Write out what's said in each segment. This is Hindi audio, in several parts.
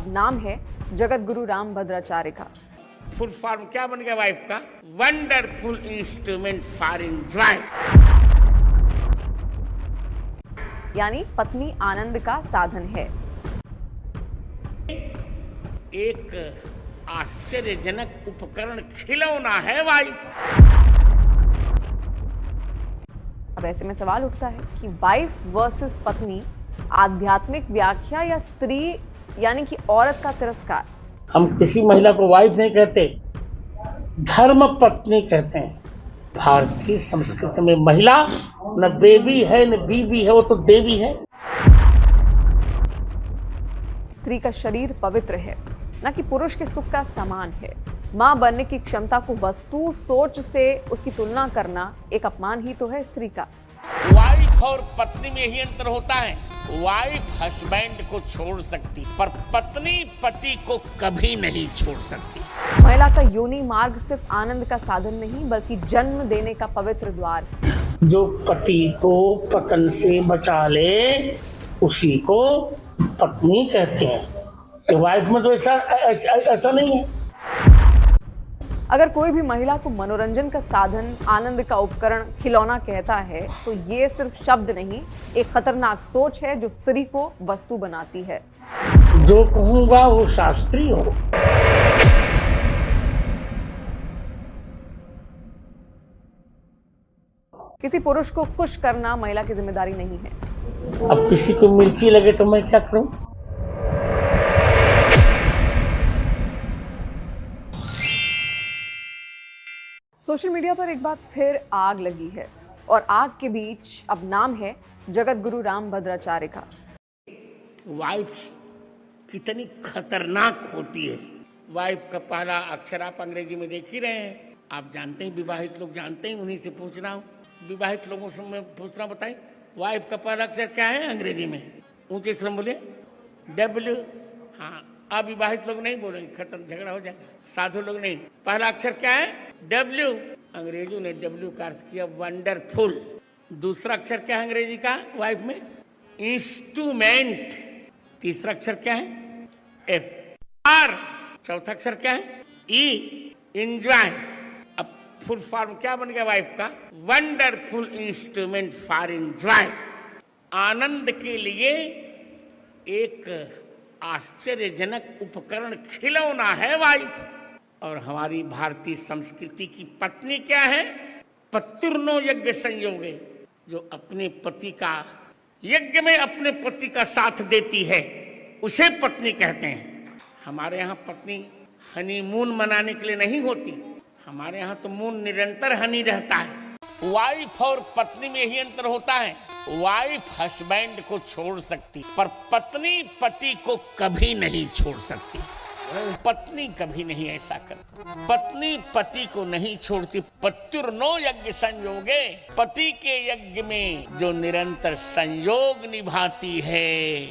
अब नाम है जगत गुरु राम भद्राचार्य का। फुल फॉर्म क्या बन गया वाइफ का? वंडरफुल इंस्ट्रूमेंट फॉर एंजॉय, यानी पत्नी आनंद का साधन है। एक आश्चर्यजनक उपकरण, खिलौना है वाइफ। अब ऐसे में सवाल उठता है कि वाइफ वर्सेस पत्नी, आध्यात्मिक व्याख्या या स्त्री यानी कि औरत का तिरस्कार। हम किसी महिला को वाइफ नहीं कहते, धर्म पत्नी कहते हैं। भारतीय संस्कृति में महिला न बेबी है न बीबी है, वो तो देवी है। स्त्री का शरीर पवित्र है, न कि पुरुष के सुख का सामान है। मां बनने की क्षमता को वस्तु सोच से उसकी तुलना करना एक अपमान ही तो है स्त्री का। वाइफ और पत्नी में यही अंतर होता है। वाइफ हस्बैंड को छोड़ सकती, पर पत्नी पति को कभी नहीं छोड़ सकती। महिला का योनि मार्ग सिर्फ आनंद का साधन नहीं, बल्कि जन्म देने का पवित्र द्वार। जो पति को पतन से बचा ले उसी को पत्नी कहते हैं। वाइफ में तो ऐसा नहीं है। अगर कोई भी महिला को मनोरंजन का साधन, आनंद का उपकरण, खिलौना कहता है तो ये सिर्फ शब्द नहीं, एक खतरनाक सोच है जो स्त्री को वस्तु बनाती है। जो कहूंगा वो शास्त्रीय हो। किसी पुरुष को खुश करना महिला की जिम्मेदारी नहीं है। अब किसी को मिर्ची लगे तो मैं क्या करूं? सोशल मीडिया पर एक बार फिर आग लगी है और आग के बीच अब नाम है जगत गुरु राम भद्राचार्य का। वाइफ कितनी खतरनाक होती है। वाइफ का पहला अक्षर आप अंग्रेजी में देख ही रहे हैं। आप जानते हैं, विवाहित लोग जानते हैं, उन्हीं से पूछ रहा हूँ। विवाहित लोगों से मैं पूछ रहा हूँ, बताइए वाइफ का पहला अक्षर क्या है अंग्रेजी में? ऊंचे से बोलिए, डब्ल्यू। हाँ, अविवाहित लोग नहीं बोलेंगे, खत्म, झगड़ा हो जाएगा। साधु लोग नहीं। पहला अक्षर क्या है? डब्ल्यू। अंग्रेजों ने डब्ल्यू का अर्थ किया वंडरफुल। दूसरा अक्षर क्या है अंग्रेजी का वाइफ में? इंस्ट्रूमेंट। तीसरा अक्षर क्या है? एफ। आर। चौथा अक्षर क्या है? ई, एंजॉय। अब फुल फॉर्म क्या बन गया वाइफ का? वंडरफुल इंस्ट्रूमेंट फॉर एंजॉय, आनंद के लिए एक आश्चर्यजनक उपकरण, खिलौना है वाइफ। और हमारी भारतीय संस्कृति की पत्नी क्या है? पत्युर्नो यज्ञ संयोगे, जो अपने पति का यज्ञ में अपने पति का साथ देती है, उसे पत्नी कहते हैं। हमारे यहाँ पत्नी हनीमून मनाने के लिए नहीं होती, हमारे यहाँ तो मून निरंतर हनी रहता है। वाइफ और पत्नी में यही अंतर होता है। वाइफ हस्बैंड को छोड़ सकती, पर पत्नी पति को कभी नहीं छोड़ सकती। पत्नी कभी नहीं ऐसा करती। पत्नी पति को नहीं छोड़ती। पत्युर्नो यज्ञ संयोगे, पति के यज्ञ में जो निरंतर संयोग निभाती है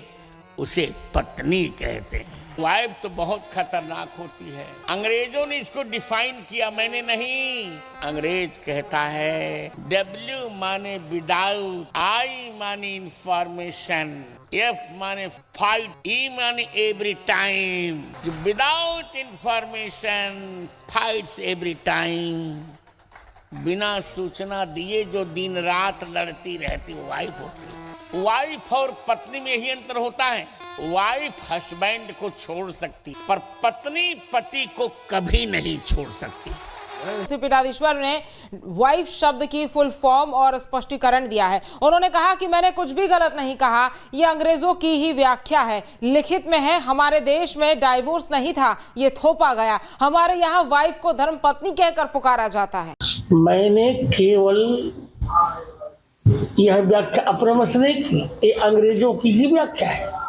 उसे पत्नी कहते हैं। वाइफ तो बहुत खतरनाक होती है। अंग्रेजों ने इसको डिफाइन किया, मैंने नहीं। अंग्रेज कहता है डब्ल्यू माने विदाउट, आई माने इंफॉर्मेशन, एफ माने फाइट, ई माने every time. Without information fights every time. बिना सूचना दिए जो दिन रात लड़ती रहती वो वाइफ होती है। वाइफ और पत्नी में यही अंतर होता है। वाइफ हस्बैंड को छोड़ सकती, पर पत्नी पति को कभी नहीं छोड़ सकती। श्री पीठाधीश्वर ने वाइफ शब्द की फुल फॉर्म और स्पष्टीकरण दिया है। उन्होंने कहा कि मैंने कुछ भी गलत नहीं कहा, यह अंग्रेजों की ही व्याख्या है, लिखित में है। हमारे देश में डाइवोर्स नहीं था, ये थोपा गया। हमारे यहाँ वाइफ को धर्म पत्नी कहकर पुकारा जाता है। मैंने केवल यह व्याख्या अपने मन से नहीं की, ये अंग्रेजों की ही व्याख्या है।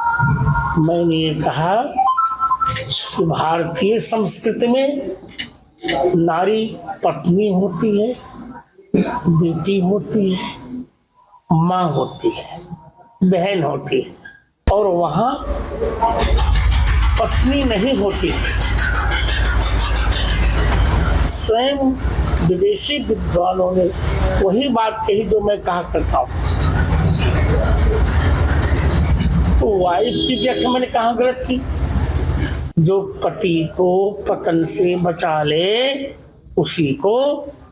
मैंने ये कहा कि भारतीय संस्कृति में नारी पत्नी होती है, बेटी होती है, माँ होती है, बहन होती है, और वहाँ पत्नी नहीं होती। स्वयं विदेशी विद्वानों ने वही बात कही जो मैं कहा करता हूँ। तो वाइफ की व्याख्या मैंने कहाँ गलत की? जो पति को पतन से बचा ले उसी को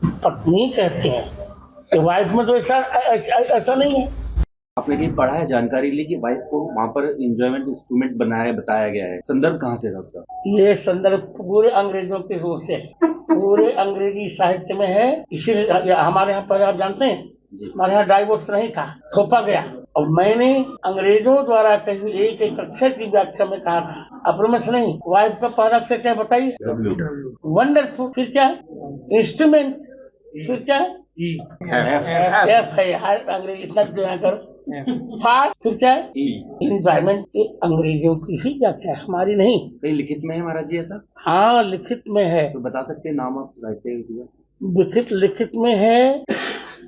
पत्नी कहते हैं। वाइफ में तो ऐसा नहीं है। आपने कहीं पढ़ा है, जानकारी ली कि वाइफ को वहाँ पर एंजॉयमेंट इंस्ट्रूमेंट बताया गया है? संदर्भ कहाँ से था उसका? ये संदर्भ पूरे अंग्रेजों के जोर से है, पूरे अंग्रेजी साहित्य में है। इसीलिए हमारे यहाँ पर आप जानते हैं, हमारे यहाँ डाइवोर्स नहीं था, थोपा गया। और मैंने अंग्रेजों द्वारा कही एक एक अक्षर की व्याख्या में कहा था, अप्रमेश नहीं। वाइफ का पहला अक्षर क्या बताइए? वंडरफुल। फिर क्या? इंस्ट्रूमेंट। फिर क्या? एफ है। हर अंग्रेजी इतना जो है करो। फार। फिर क्या? इन्वायरमेंट। अंग्रेजों की ही व्याख्या है, हमारी नहीं। कहीं लिखित में है महाराज जी ऐसा? हाँ, लिखित में है। तो बता सकते हैं नाम आप साहित्य किसी का? लिखित में है।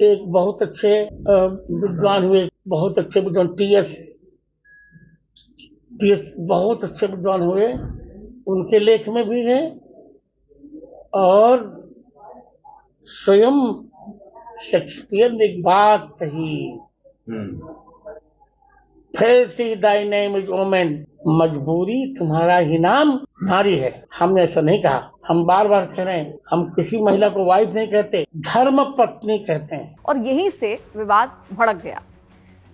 एक बहुत अच्छे विद्वान हुए, बहुत अच्छे विद्वान टीएस बहुत अच्छे विद्वान हुए, उनके लेख में भी है। और स्वयं शेक्सपियर ने एक बात कही, फेल्टी दाई नेम इज वोमेन, मजबूरी तुम्हारा ही नाम नारी है। हमने ऐसा नहीं कहा, हम बार बार कह रहे हैं, हम किसी महिला को वाइफ नहीं कहते, धर्म पत्नी कहते हैं। और यहीं से विवाद भड़क गया।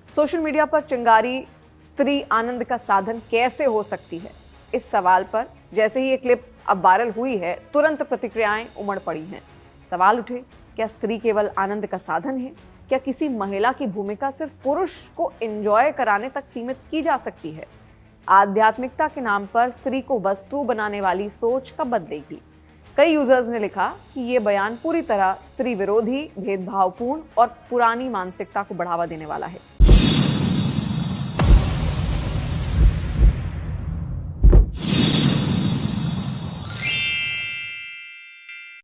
सोशल मीडिया पर चिंगारी स्त्री आनंद का साधन कैसे हो सकती है, इस सवाल पर जैसे ही ये क्लिप अब वायरल हुई है, तुरंत प्रतिक्रियाएं उमड़ पड़ी हैं। सवाल उठे, क्या स्त्री केवल आनंद का साधन है? क्या किसी महिला की भूमिका सिर्फ पुरुष को एंजॉय कराने तक सीमित की जा सकती है? आध्यात्मिकता के नाम पर स्त्री को वस्तु बनाने वाली सोच कब बदलेगी? कई यूजर्स ने लिखा कि ये बयान पूरी तरह स्त्री विरोधी, भेदभावपूर्ण और पुरानी मानसिकता को बढ़ावा देने वाला है।